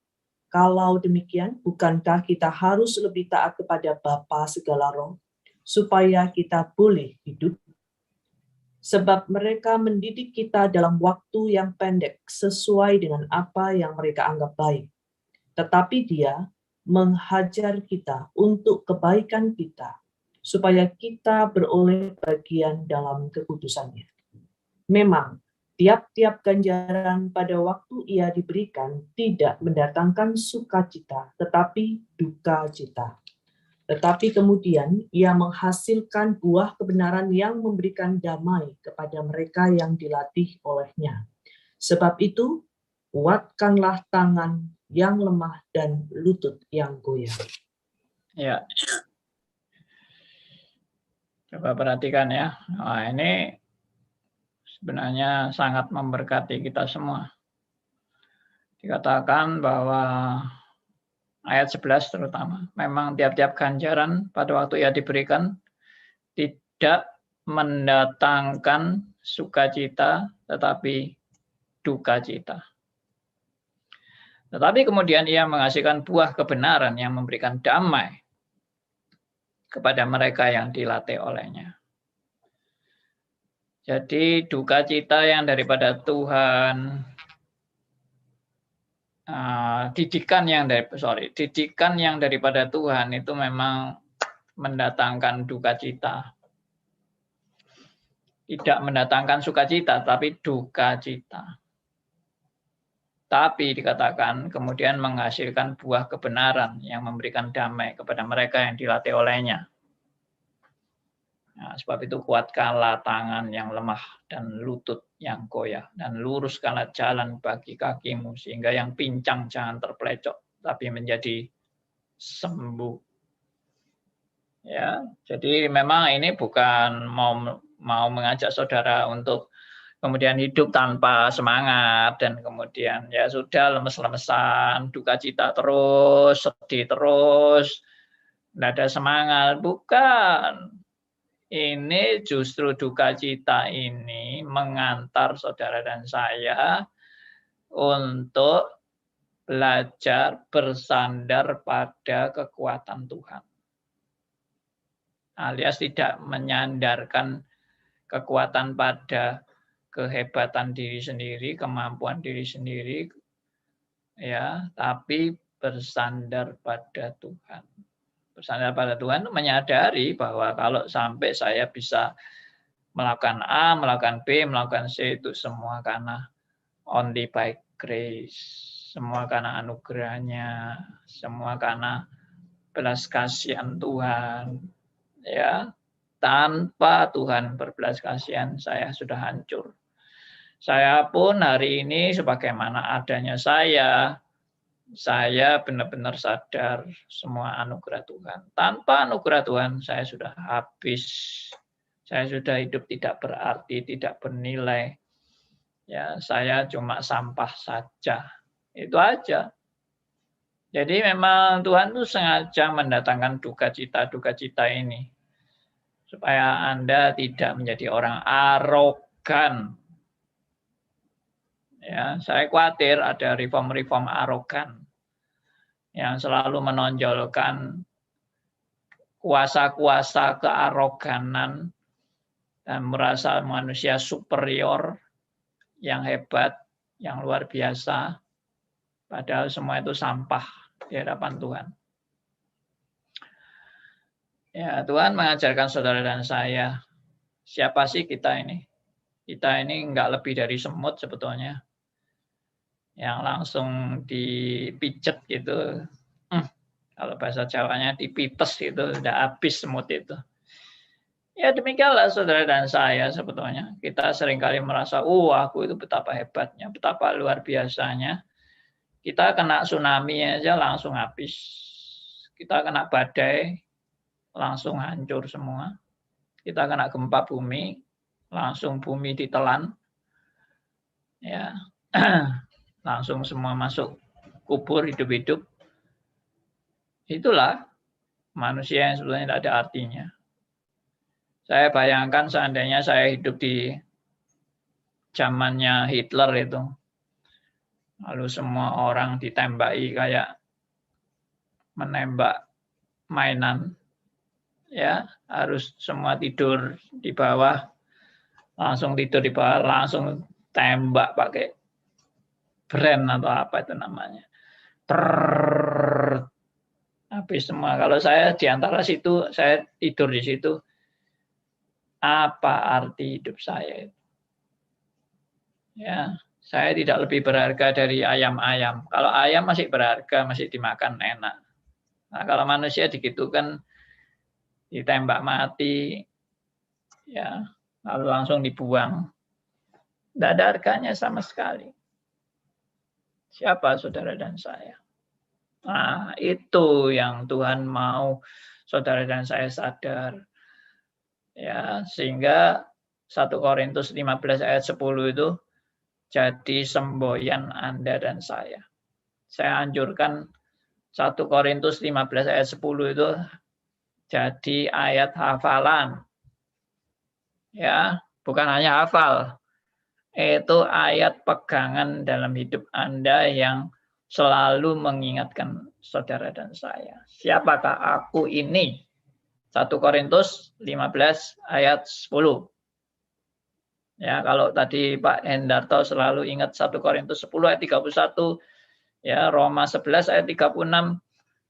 Kalau demikian, bukankah kita harus lebih taat kepada Bapa segala roh, supaya kita boleh hidup? Sebab mereka mendidik kita dalam waktu yang pendek sesuai dengan apa yang mereka anggap baik. Tetapi Dia menghajar kita untuk kebaikan kita, supaya kita beroleh bagian dalam kekudusannya. Memang, tiap-tiap ganjaran pada waktu ia diberikan tidak mendatangkan sukacita, tetapi duka cita. Tetapi kemudian ia menghasilkan buah kebenaran yang memberikan damai kepada mereka yang dilatih olehnya. Sebab itu, kuatkanlah tangan yang lemah dan lutut yang goyah. Ya. Coba perhatikan ya. Nah, ini sebenarnya sangat memberkati kita semua. Dikatakan bahwa ayat 11 terutama, memang tiap-tiap ganjaran pada waktu ia diberikan tidak mendatangkan sukacita, tetapi duka cita. Tetapi kemudian ia menghasilkan buah kebenaran yang memberikan damai kepada mereka yang dilatih olehnya. Jadi duka cita yang daripada Tuhan, didikan yang daripada Tuhan itu memang mendatangkan duka cita. Tidak mendatangkan sukacita, tapi duka cita. Tapi dikatakan kemudian menghasilkan buah kebenaran yang memberikan damai kepada mereka yang dilatih olehnya. Nah, sebab itu kuatkanlah tangan yang lemah dan lutut yang goyah, dan luruskanlah jalan bagi kakimu, sehingga yang pincang jangan terpelecok, tapi menjadi sembuh. Ya, jadi memang ini bukan mau mengajak saudara untuk kemudian hidup tanpa semangat, dan kemudian ya sudah lemes-lemesan, duka cita terus, sedih terus, tidak ada semangat. Bukan. Ini justru duka cita ini mengantar saudara dan saya untuk belajar bersandar pada kekuatan Tuhan. Alias tidak menyandarkan kekuatan pada kehebatan diri sendiri, kemampuan diri sendiri, ya, tapi bersandar pada Tuhan. Bersandar pada Tuhan itu menyadari bahwa kalau sampai saya bisa melakukan A, melakukan B, melakukan C, itu semua karena only by grace, semua karena anugerahnya, semua karena belas kasihan Tuhan. Ya, tanpa Tuhan berbelas kasihan saya sudah hancur. Saya pun hari ini sebagaimana adanya saya benar-benar sadar semua anugerah Tuhan. Tanpa anugerah Tuhan saya sudah habis. Saya sudah hidup tidak berarti, tidak bernilai. Ya, saya cuma sampah saja. Itu aja. Jadi memang Tuhan itu sengaja mendatangkan duka cita ini supaya Anda tidak menjadi orang arogan. Ya, saya khawatir ada reform-reform arogan yang selalu menonjolkan kuasa-kuasa kearoganan dan merasa manusia superior, yang hebat, yang luar biasa, padahal semua itu sampah di hadapan Tuhan. Ya, Tuhan mengajarkan saudara dan saya, siapa sih kita ini? Kita ini enggak lebih dari semut sebetulnya, yang langsung dipijet gitu. Kalau bahasa Jawanya dipites gitu, udah habis semut itu. Ya demikianlah saudara dan saya sebetulnya. Kita seringkali merasa, aku itu betapa hebatnya, betapa luar biasanya. Kita kena tsunami aja langsung habis. Kita kena badai, langsung hancur semua. Kita kena gempa bumi, langsung bumi ditelan. Ya, langsung semua masuk kubur hidup-hidup. Itulah manusia yang sebetulnya tidak ada artinya. Saya bayangkan seandainya saya hidup di zamannya Hitler itu, lalu semua orang ditembaki kayak menembak mainan, ya harus semua tidur di bawah, langsung tidur di bawah, langsung tembak pakai brand atau apa itu namanya. Habis semua. Kalau saya di antara situ, saya tidur di situ, apa arti hidup saya? Ya, saya tidak lebih berharga dari ayam-ayam. Kalau ayam masih berharga, masih dimakan enak. Nah, kalau manusia digitukan, ditembak mati, ya, lalu langsung dibuang. Tidak ada harganya sama sekali. Siapa saudara dan saya? Nah, itu yang Tuhan mau saudara dan saya sadar. Ya, sehingga 1 Korintus 15 ayat 10 itu jadi semboyan Anda dan saya. Saya anjurkan 1 Korintus 15 ayat 10 itu jadi ayat hafalan. Ya, bukan hanya hafal. Itu ayat pegangan dalam hidup Anda yang selalu mengingatkan saudara dan saya. Siapakah aku ini? 1 Korintus 15 ayat 10. Ya, kalau tadi Pak Hendarto selalu ingat 1 Korintus 10 ayat 31, ya, Roma 11 ayat 36,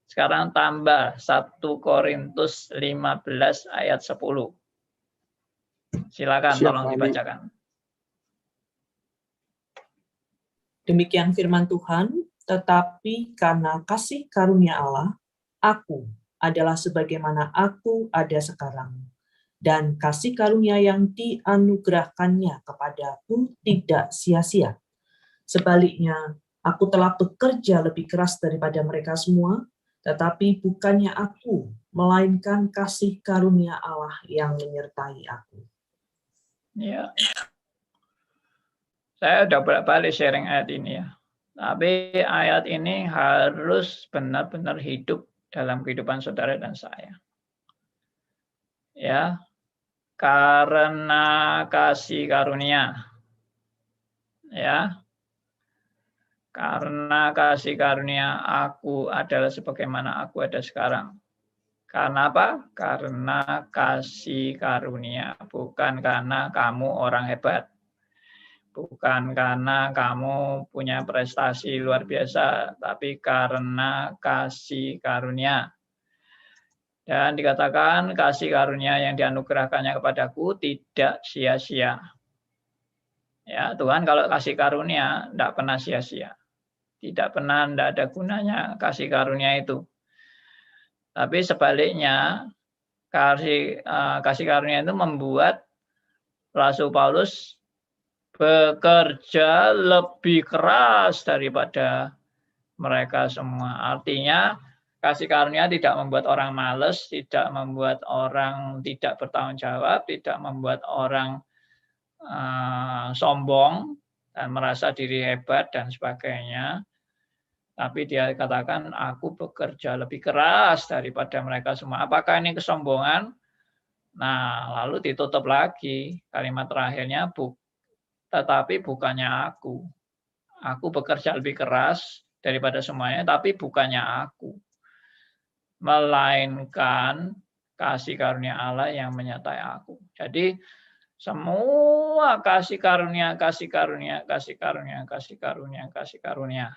sekarang tambah 1 Korintus 15 ayat 10. Silakan tolong dibacakan. Demikian firman Tuhan, tetapi karena kasih karunia Allah, aku adalah sebagaimana aku ada sekarang. Dan kasih karunia yang dianugerahkannya kepadaku tidak sia-sia. Sebaliknya, aku telah bekerja lebih keras daripada mereka semua, tetapi bukannya aku, melainkan kasih karunia Allah yang menyertai aku. Ya. Saya udah bolak-balik sharing ayat ini ya. Tapi ayat ini harus benar-benar hidup dalam kehidupan saudara dan saya. Ya, karena kasih karunia. Ya, karena kasih karunia aku adalah sebagaimana aku ada sekarang. Karena apa? Karena kasih karunia, bukan karena kamu orang hebat. Bukan karena kamu punya prestasi luar biasa, tapi karena kasih karunia. Dan dikatakan kasih karunia yang dianugerahkannya kepadaku tidak sia-sia. Ya, Tuhan kalau kasih karunia tidak pernah sia-sia. Tidak pernah, tidak ada gunanya kasih karunia itu. Tapi sebaliknya, kasih karunia itu membuat Rasul Paulus bekerja lebih keras daripada mereka semua. Artinya, kasih karunia tidak membuat orang malas, tidak membuat orang tidak bertanggung jawab, tidak membuat orang sombong dan merasa diri hebat dan sebagainya. Tapi dia katakan, aku bekerja lebih keras daripada mereka semua. Apakah ini kesombongan? Nah, lalu ditutup lagi kalimat terakhirnya, tetapi bukannya aku. Aku bekerja lebih keras daripada semuanya, tapi bukannya aku. Melainkan kasih karunia Allah yang menyertai aku. Jadi, semua kasih karunia, kasih karunia, kasih karunia, kasih karunia, kasih karunia.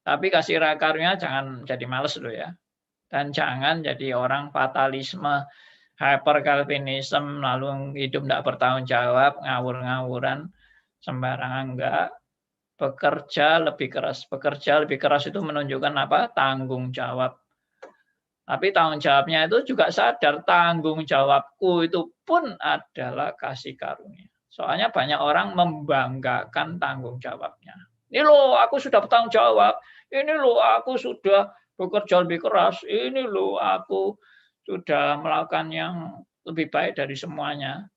Tapi kasih karunia jangan jadi males loh ya. Dan jangan jadi orang fatalisme, hyper Calvinism, lalu hidup tidak bertanggung jawab, ngawur-ngawuran, sembarangan enggak. Bekerja lebih keras. Bekerja lebih keras itu menunjukkan apa? Tanggung jawab. Tapi tanggung jawabnya itu juga sadar, tanggung jawabku itu pun adalah kasih karunia. Soalnya banyak orang membanggakan tanggung jawabnya. Ini loh, aku sudah bertanggung jawab. Ini loh, aku sudah bekerja lebih keras. Ini loh, aku sudah melakukan yang lebih baik dari semuanya.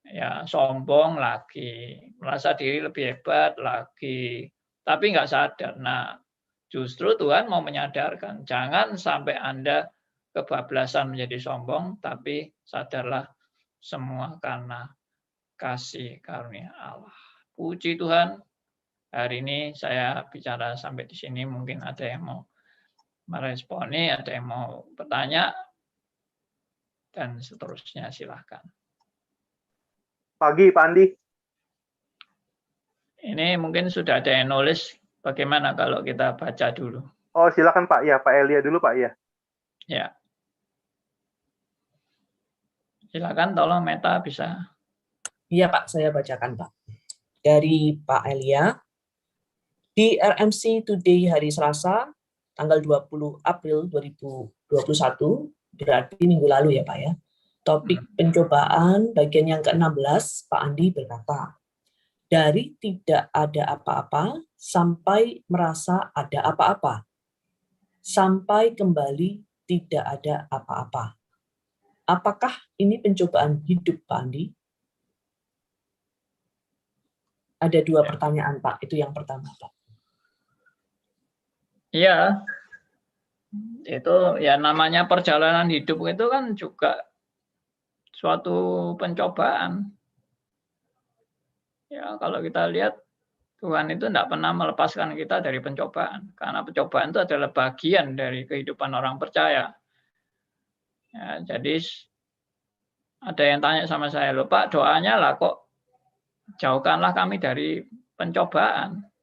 Ya, sombong lagi, merasa diri lebih hebat lagi. Tapi nggak sadar. Nah, justru Tuhan mau menyadarkan, jangan sampai Anda kebablasan menjadi sombong, tapi sadarlah semua karena kasih karunia Allah. Puji Tuhan. Hari ini saya bicara sampai di sini, mungkin ada yang mau meresponi, ada yang mau bertanya, dan seterusnya silahkan. Pagi, Pak Andi. Ini mungkin sudah ada yang nulis, bagaimana kalau kita baca dulu? Oh, silakan Pak. Ya, Pak Elia dulu, Pak. Ya. Ya. Silakan, tolong Meta bisa. Iya Pak, saya bacakan Pak. Dari Pak Elia, di RMC Today hari Selasa, tanggal 20 April 2021, berarti minggu lalu ya Pak ya. Topik pencobaan bagian yang ke-16, Pak Andi berkata, dari tidak ada apa-apa sampai merasa ada apa-apa, sampai kembali tidak ada apa-apa. Apakah ini pencobaan hidup Pak Andi? Ada dua pertanyaan Pak, itu yang pertama Pak. Iya, itu ya namanya perjalanan hidup itu kan juga suatu pencobaan. Ya, kalau kita lihat Tuhan itu tidak pernah melepaskan kita dari pencobaan, karena pencobaan itu adalah bagian dari kehidupan orang percaya. Ya, jadi ada yang tanya sama saya, loh Pak, doanya lah kok jauhkanlah kami dari pencobaan.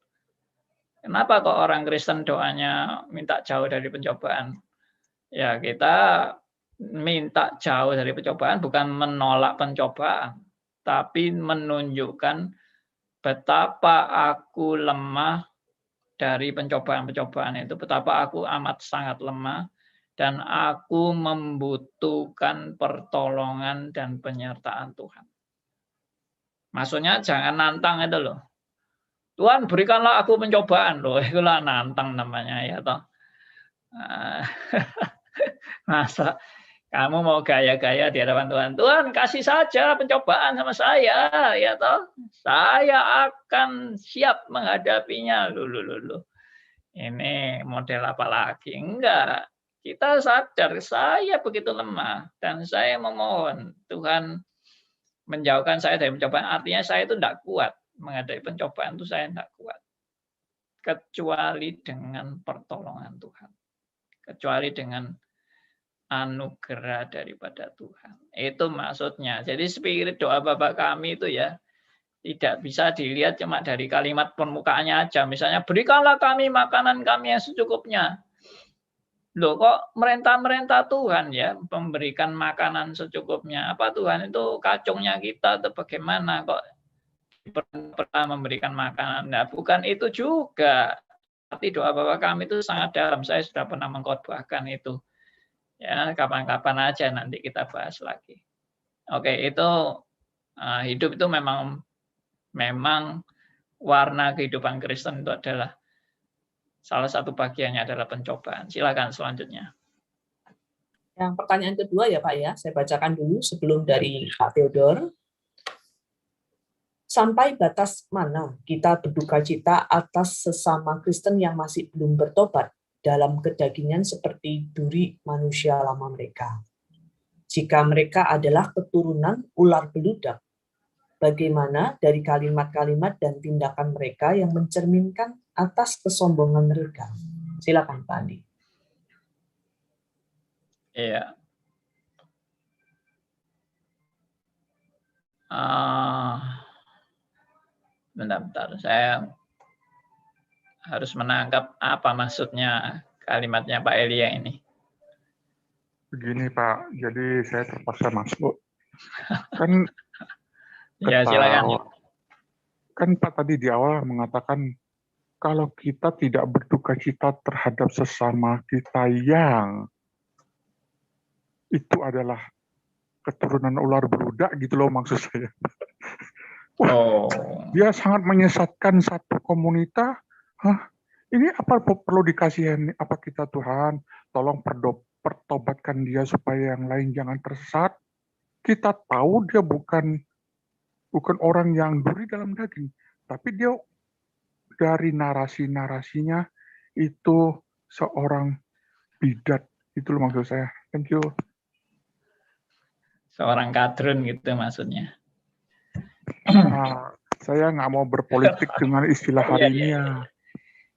Kenapa kok orang Kristen doanya minta jauh dari pencobaan? Ya, kita minta jauh dari pencobaan bukan menolak pencobaan, tapi menunjukkan betapa aku lemah dari pencobaan-pencobaan itu, betapa aku amat sangat lemah, dan aku membutuhkan pertolongan dan penyertaan Tuhan. Maksudnya jangan nantang itu loh. Tuhan berikanlah aku pencobaan loh, itulah nantang namanya ya toh. Masa Kamu mau gaya-gaya di hadapan Tuhan. Tuhan kasih saja pencobaan sama saya, ya toh. Saya akan siap menghadapinya. Loh. Ini model apa lagi? Enggak. Kita sadar saya begitu lemah dan saya memohon Tuhan menjauhkan saya dari pencobaan. Artinya saya itu tidak kuat menghadapi pencobaan, itu saya tidak kuat. Kecuali dengan pertolongan Tuhan. Kecuali dengan anugerah daripada Tuhan. Itu maksudnya. Jadi spirit doa Bapa kami itu ya tidak bisa dilihat cuma dari kalimat permukaannya aja. Misalnya, berikanlah kami makanan kami yang secukupnya. Loh, kok merintah-merintah Tuhan ya memberikan makanan secukupnya? Apa Tuhan itu kacungnya kita atau bagaimana kok pernah memberikan makanan? Nah, bukan itu juga. Arti doa Bapa kami itu sangat dalam. Saya sudah pernah mengkhotbahkan itu. Ya, kapan-kapan aja nanti kita bahas lagi. Oke, itu hidup itu memang warna kehidupan Kristen itu adalah salah satu bagiannya adalah pencobaan. Silakan selanjutnya. Yang pertanyaan kedua ya Pak ya, saya bacakan dulu sebelum dari Pak Theodor. Sampai batas mana kita berduka cita atas sesama Kristen yang masih belum bertobat dalam kedagingan seperti duri manusia lama mereka? Jika mereka adalah keturunan ular beludak, bagaimana dari kalimat-kalimat dan tindakan mereka yang mencerminkan atas kesombongan mereka? Silakan Pak Andi. Iya. Bentar. Saya harus menangkap apa maksudnya kalimatnya Pak Elia ini. Begini Pak, jadi saya terpaksa masuk. Kan Ya, silakan. Kan Pak tadi di awal mengatakan kalau kita tidak berduka cita terhadap sesama kita yang itu adalah keturunan ular beludak gitu loh maksud saya. Wah, dia sangat menyesatkan satu komunitas. Ini apa perlu dikasihani? Apa kita Tuhan tolong pertobatkan dia supaya yang lain jangan tersesat? Kita tahu dia bukan orang yang duri dalam daging, tapi dia dari narasinya itu seorang bidat. Itu loh maksud saya. Thank you. Seorang kadrun gitu maksudnya. Saya nggak mau berpolitik dengan istilah hari ini ya.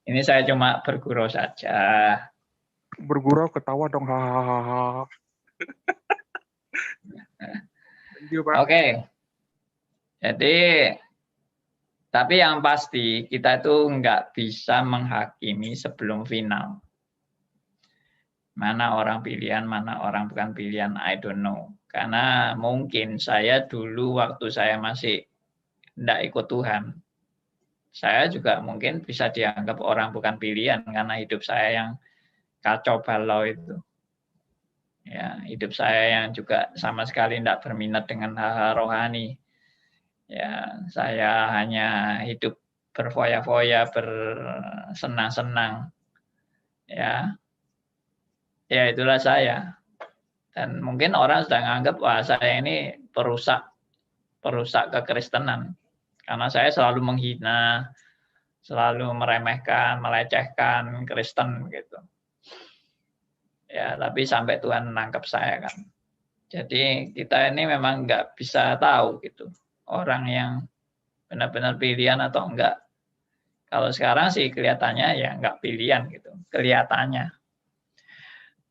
Ini saya cuma bergurau saja. Bergurau ketawa dong. Hahaha. Thank you, Pak. Oke. Jadi, tapi yang pasti kita itu nggak bisa menghakimi sebelum final. Mana orang pilihan, mana orang bukan pilihan, I don't know. Karena mungkin saya dulu waktu saya masih tidak ikut Tuhan, saya juga mungkin bisa dianggap orang bukan pilihan karena hidup saya yang kacau balau itu. Ya, hidup saya yang juga sama sekali tidak berminat dengan hal-hal rohani. Ya, saya hanya hidup berfoya-foya, bersenang-senang. Ya, itulah saya. Dan mungkin orang sudah menganggap wah saya ini perusak kekristenan. Karena saya selalu menghina, selalu meremehkan, melecehkan Kristen gitu. Ya, tapi sampai Tuhan menangkap saya kan. Jadi kita ini memang nggak bisa tahu gitu orang yang benar-benar pilihan atau enggak. Kalau sekarang sih kelihatannya ya enggak pilihan gitu, kelihatannya.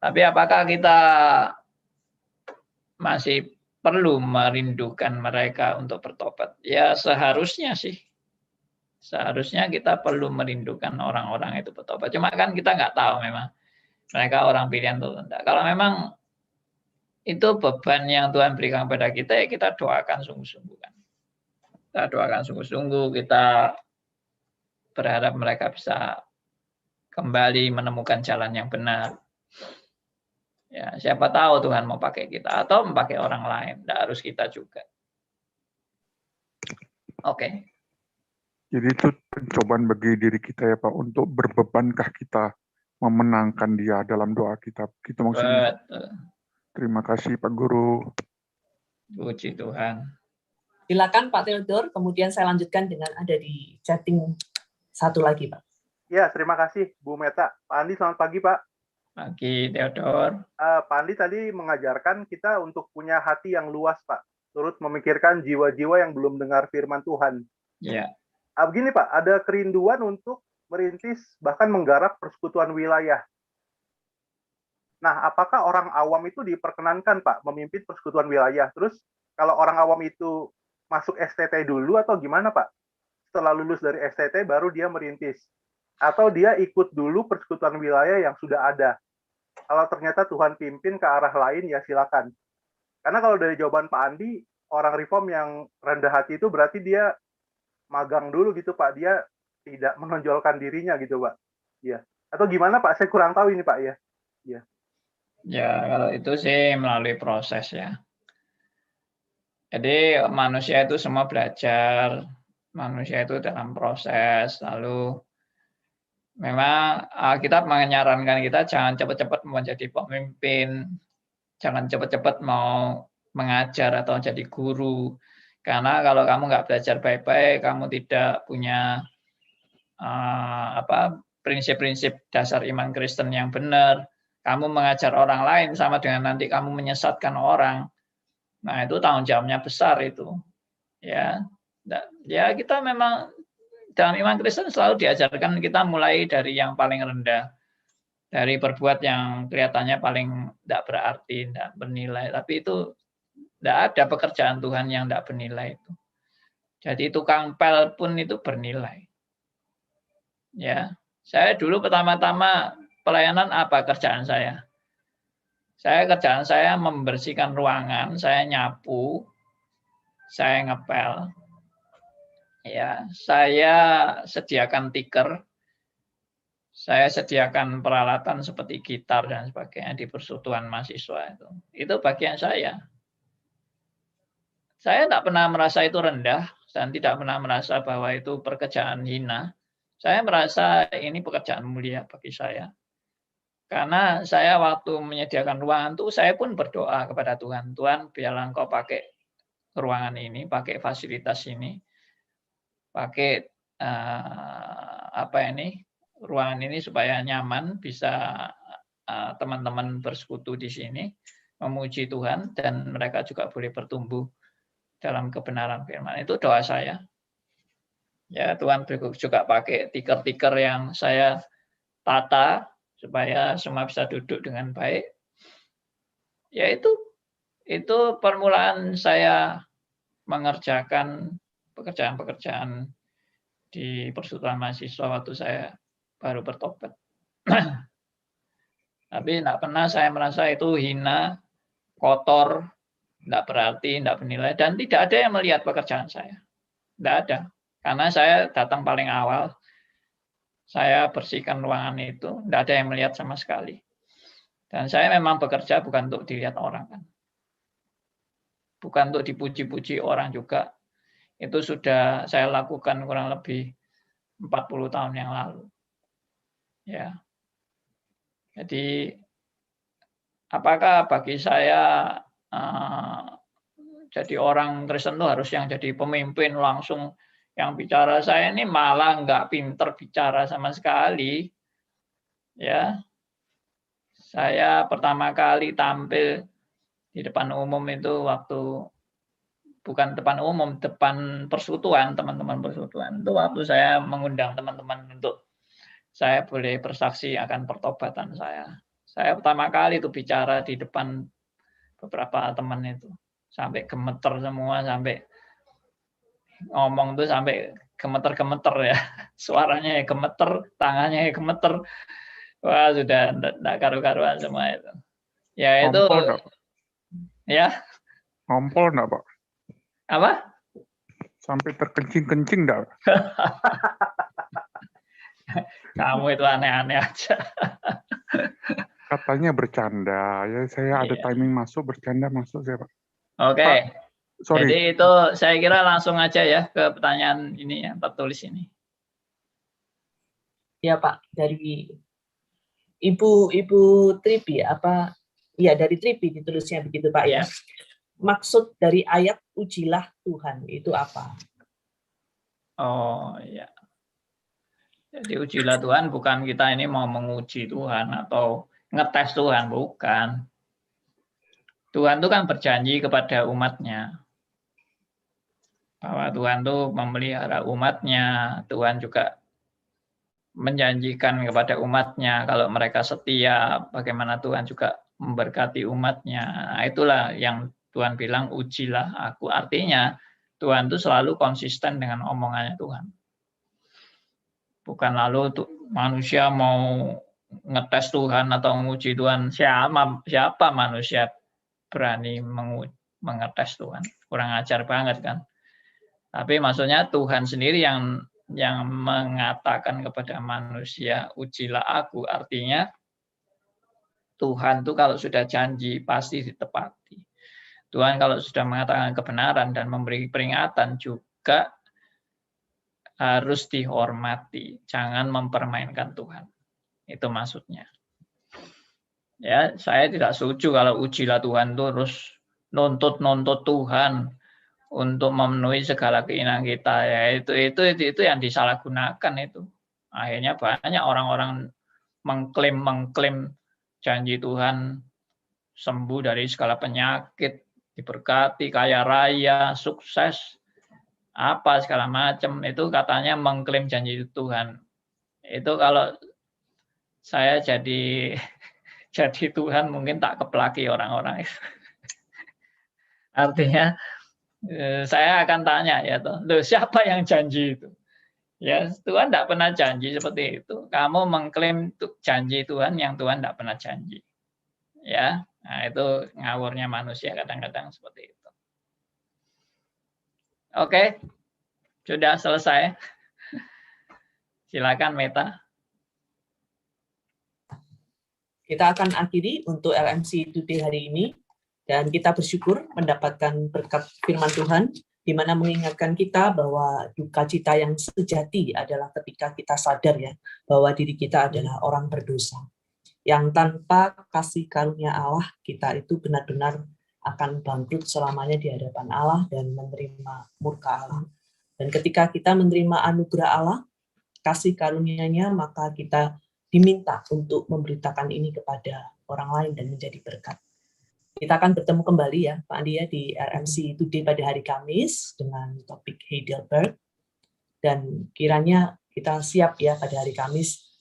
Tapi apakah kita masih perlu merindukan mereka untuk bertobat? Ya seharusnya sih. Seharusnya kita perlu merindukan orang-orang itu bertobat. Cuma kan kita nggak tahu memang mereka orang pilihan atau tidak. Kalau memang itu beban yang Tuhan berikan kepada kita, ya kita doakan sungguh-sungguh kan. Kita doakan sungguh-sungguh, kita berharap mereka bisa kembali menemukan jalan yang benar. Ya, siapa tahu Tuhan mau pakai kita atau memakai orang lain, tidak harus kita juga. Oke. Jadi itu pencobaan bagi diri kita ya Pak, untuk berbebankah kita memenangkan dia dalam doa kita. Gitu maksudnya. Betul. Terima kasih Pak Guru. Puji Tuhan. Silakan Pak Theodor, kemudian saya lanjutkan dengan ada di chatting satu lagi, Pak. Ya, terima kasih Bu Meta. Pak Andi, selamat pagi Pak. Pagi Theodor. Pak Andi tadi mengajarkan kita untuk punya hati yang luas Pak, turut memikirkan jiwa-jiwa yang belum dengar firman Tuhan. Ya. Begini Pak, ada kerinduan untuk merintis bahkan menggarap persekutuan wilayah. Nah, apakah orang awam itu diperkenankan Pak memimpin persekutuan wilayah? Terus kalau orang awam itu masuk STT dulu atau gimana Pak? Setelah lulus dari STT baru dia merintis. Atau dia ikut dulu persekutuan wilayah yang sudah ada. Kalau ternyata Tuhan pimpin ke arah lain, ya silakan. Karena kalau dari jawaban Pak Andi, orang reform yang rendah hati itu berarti dia magang dulu gitu Pak. Dia tidak menonjolkan dirinya gitu Pak. Ya. Atau gimana Pak? Saya kurang tahu ini Pak ya. Ya. Ya, kalau itu sih melalui proses ya. Jadi manusia itu semua belajar, manusia itu dalam proses, lalu memang Alkitab menyarankan kita jangan cepat-cepat menjadi pemimpin, jangan cepat-cepat mau mengajar atau jadi guru, karena kalau kamu nggak belajar baik-baik, kamu tidak punya prinsip-prinsip dasar iman Kristen yang benar, kamu mengajar orang lain sama dengan nanti kamu menyesatkan orang. Nah, itu tanggung jawabnya besar itu. Ya. Ya, kita memang dalam iman Kristen selalu diajarkan kita mulai dari yang paling rendah. Dari berbuat yang kelihatannya paling tidak berarti, tidak bernilai, tapi itu tidak ada pekerjaan Tuhan yang tidak bernilai itu. Jadi tukang pel pun itu bernilai. Ya. Saya dulu pertama-tama pelayanan apa kerjaan saya? Kerjaan saya membersihkan ruangan, saya nyapu, saya ngepel. Ya, saya sediakan tiker, saya sediakan peralatan seperti gitar dan sebagainya di persekutuan mahasiswa itu. Itu bagian saya. Saya tidak pernah merasa itu rendah dan tidak pernah merasa bahwa itu pekerjaan hina. Saya merasa ini pekerjaan mulia bagi saya. Karena saya waktu menyediakan ruangan itu, saya pun berdoa kepada Tuhan. Tuhan, biarlah Engkau pakai ruangan ini, pakai fasilitas ini, pakai ruangan ini supaya nyaman, bisa teman-teman bersekutu di sini, memuji Tuhan, dan mereka juga boleh bertumbuh dalam kebenaran firman. Itu doa saya. Ya, Tuhan juga pakai tiker-tiker yang saya tata, supaya semua bisa duduk dengan baik. Ya itu permulaan saya mengerjakan pekerjaan-pekerjaan di persekutuan mahasiswa waktu saya baru bertobat. Tapi tidak pernah saya merasa itu hina, kotor, tidak berarti, tidak bernilai, dan tidak ada yang melihat pekerjaan saya. Tidak ada. Karena saya datang paling awal, saya bersihkan ruangan itu, tidak ada yang melihat sama sekali. Dan saya memang bekerja bukan untuk dilihat orang, kan. Bukan untuk dipuji-puji orang juga. Itu sudah saya lakukan kurang lebih 40 tahun yang lalu. Ya. Jadi, apakah bagi saya jadi orang Kristen itu harus yang jadi pemimpin langsung? Yang bicara saya ini malah nggak pinter bicara sama sekali. Ya, saya pertama kali tampil di depan umum itu waktu, bukan depan umum, depan persekutuan, teman-teman persekutuan. Itu waktu saya mengundang teman-teman untuk saya boleh bersaksi akan pertobatan saya. Saya pertama kali itu bicara di depan beberapa teman itu. Sampai gemeter semua, sampai ngomong tuh sampai gemeter-gemeter ya, suaranya ya gemeter, tangannya ya gemeter, wah sudah tidak karu-karuan semua itu. Ya itu, ngompol enggak, ya. Ngompol enggak Pak? Apa? Sampai terkencing-kencing enggak? Kamu itu aneh-aneh aja. Katanya bercanda, ya saya ada timing masuk, bercanda masuk saya Pak. Oke. Sorry. Jadi itu saya kira langsung aja ya ke pertanyaan ini ya, tertulis ini. Ya Pak, dari Ibu Tribi, apa Iya, dari Tripi ditulisnya begitu Pak ya. Maksud dari ayat ujilah Tuhan itu apa? Oh iya. Jadi ujilah Tuhan bukan kita ini mau menguji Tuhan atau ngetes Tuhan, bukan. Tuhan itu kan berjanji kepada umatnya. Bahwa Tuhan itu memelihara umatnya. Tuhan juga menjanjikan kepada umatnya kalau mereka setia, bagaimana Tuhan juga memberkati umatnya. Nah, itulah yang Tuhan bilang ujilah aku. Artinya Tuhan itu selalu konsisten dengan omongannya Tuhan. Bukan lalu manusia mau ngetes Tuhan atau menguji Tuhan. Siapa manusia berani mengetes Tuhan? Kurang ajar banget kan. Tapi maksudnya Tuhan sendiri yang mengatakan kepada manusia, ujilah aku, artinya Tuhan itu kalau sudah janji pasti ditepati. Tuhan kalau sudah mengatakan kebenaran dan memberi peringatan juga harus dihormati, jangan mempermainkan Tuhan. Itu maksudnya. Ya, saya tidak setuju kalau ujilah Tuhan terus nuntut Tuhan untuk memenuhi segala keinginan kita, ya itu yang disalahgunakan itu. Akhirnya banyak orang-orang mengklaim janji Tuhan sembuh dari segala penyakit, diberkati, kaya raya, sukses, apa segala macam, itu katanya mengklaim janji Tuhan. Itu kalau saya jadi Tuhan mungkin tak keplaki orang-orang itu. Artinya saya akan tanya ya toh, loh siapa yang janji itu? Ya Tuhan tidak pernah janji seperti itu. Kamu mengklaim janji Tuhan yang Tuhan tidak pernah janji. Ya, nah itu ngawurnya manusia kadang-kadang seperti itu. Oke, sudah selesai. Silakan Meta. Kita akan akhiri untuk LMC Today hari ini. Dan kita bersyukur mendapatkan berkat firman Tuhan, di mana mengingatkan kita bahwa duka cita yang sejati adalah ketika kita sadar ya, bahwa diri kita adalah orang berdosa. Yang tanpa kasih karunia Allah, kita itu benar-benar akan bangkrut selamanya di hadapan Allah dan menerima murka Allah. Dan ketika kita menerima anugerah Allah, kasih karunia-Nya, maka kita diminta untuk memberitakan ini kepada orang lain dan menjadi berkat. Kita akan bertemu kembali ya Pak Andi ya di RMC Today pada hari Kamis dengan topik Heidelberg, dan kiranya kita siap ya pada hari Kamis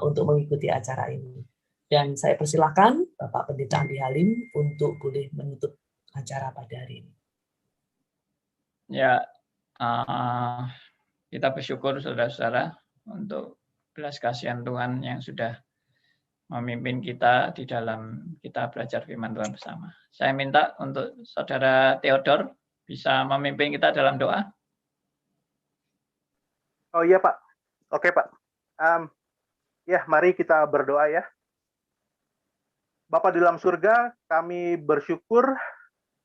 untuk mengikuti acara ini. Dan saya persilakan Bapak Pendeta Andi Halim untuk boleh menutup acara pada hari ini. Ya, kita bersyukur saudara-saudara untuk belas kasihan Tuhan yang sudah memimpin kita di dalam kita belajar firman Tuhan bersama. Saya minta untuk Saudara Theodor bisa memimpin kita dalam doa. Oh iya Pak, oke Pak. Ya mari kita berdoa ya. Bapa di dalam surga, kami bersyukur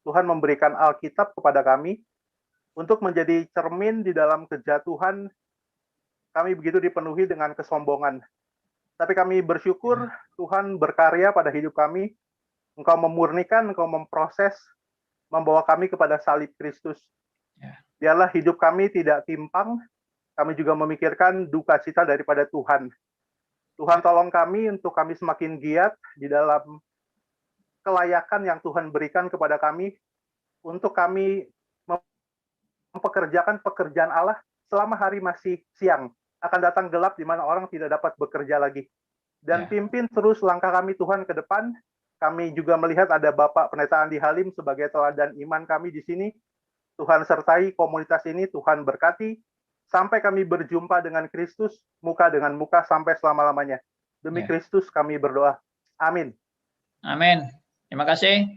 Tuhan memberikan Alkitab kepada kami untuk menjadi cermin di dalam kejatuhan. Kami begitu dipenuhi dengan kesombongan. Tapi kami bersyukur Tuhan berkarya pada hidup kami. Engkau memurnikan, Engkau memproses, membawa kami kepada salib Kristus. Biarlah hidup kami tidak timpang, kami juga memikirkan duka cita daripada Tuhan. Tuhan tolong kami untuk kami semakin giat di dalam kelayakan yang Tuhan berikan kepada kami, untuk kami mempekerjakan pekerjaan Allah selama hari masih siang. Akan datang gelap di mana orang tidak dapat bekerja lagi. Dan pimpin terus langkah kami Tuhan ke depan. Kami juga melihat ada Bapak Pendeta Andi Halim sebagai teladan iman kami di sini. Tuhan sertai komunitas ini, Tuhan berkati. Sampai kami berjumpa dengan Kristus, muka dengan muka sampai selama-lamanya. Demi Kristus kami berdoa. Amin. Amin. Terima kasih.